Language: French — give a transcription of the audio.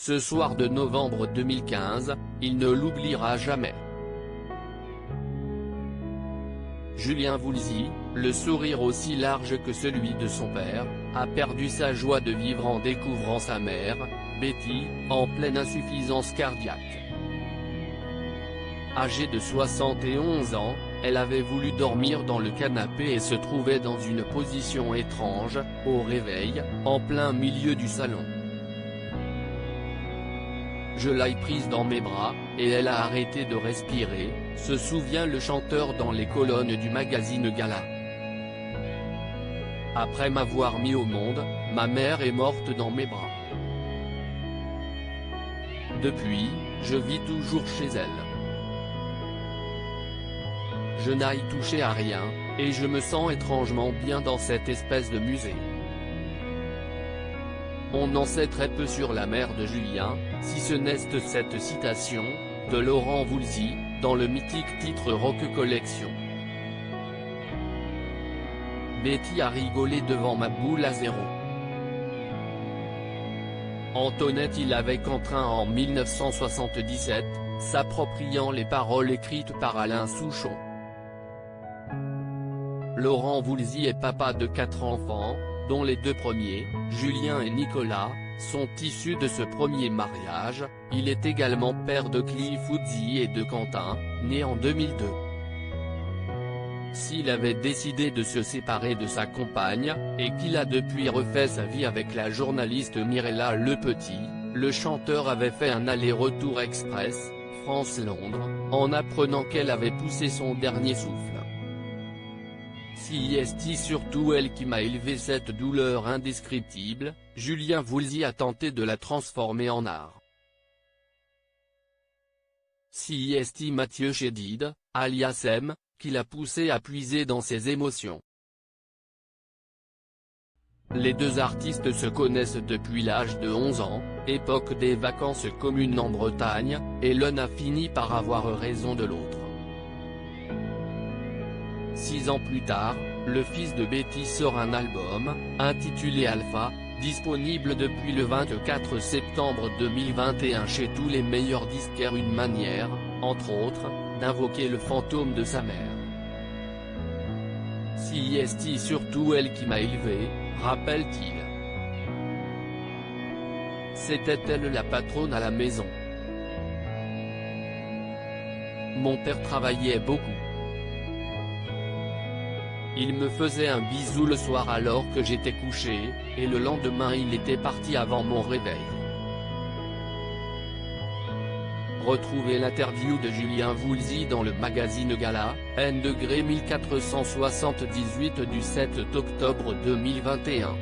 ce soir de novembre 2015, il ne l'oubliera jamais. Julien Woolsey, le sourire aussi large que celui de son père, a perdu sa joie de vivre en découvrant sa mère, Betty, en pleine insuffisance cardiaque. Âgée de 71 ans, elle avait voulu dormir dans le canapé et se trouvait dans une position étrange, au réveil, en plein milieu du salon. Je l'ai prise dans mes bras, et elle a arrêté de respirer, se souvient le chanteur dans les colonnes du magazine Gala. Après m'avoir mis au monde, ma mère est morte dans mes bras. Depuis, je vis toujours chez elle. Je n'ai touché à rien, et je me sens étrangement bien dans cette espèce de musée. On en sait très peu sur la mère de Julien, si ce n'est cette citation, de Laurent Woolsey, dans le mythique titre Rock Collection. Betty a rigolé devant ma boule à zéro. Antoinette il avait contraint en 1977, s'appropriant les paroles écrites par Alain Souchon. Laurent Woolsey est papa de 4 enfants, dont les 2 premiers, Julien et Nicolas, sont issus de ce premier mariage. Il est également père de Cliff Woolsey et de Quentin, né en 2002. S'il avait décidé de se séparer de sa compagne, et qu'il a depuis refait sa vie avec la journaliste Mirella Le Petit, le chanteur avait fait un aller-retour express, France-Londres, en apprenant qu'elle avait poussé son dernier souffle. Si est surtout elle qui m'a élevé cette douleur indescriptible, Julien Woolsey a tenté de la transformer en art. Si est Mathieu Chédid, alias M, qui l'a poussé à puiser dans ses émotions. Les deux artistes se connaissent depuis l'âge de 11 ans, époque des vacances communes en Bretagne, et l'un a fini par avoir raison de l'autre. 6 ans plus tard, le fils de Betty sort un album, intitulé Alpha, disponible depuis le 24 septembre 2021 chez tous les meilleurs disquaires. Une manière, entre autres, d'invoquer le fantôme de sa mère. Si est surtout elle qui m'a élevé, rappelle-t-il. C'était elle la patronne à la maison. Mon père travaillait beaucoup. Il me faisait un bisou le soir alors que j'étais couché, et le lendemain il était parti avant mon réveil. Retrouvez l'interview de Julien Woolsey dans le magazine Gala, N°1478 du 7 octobre 2021.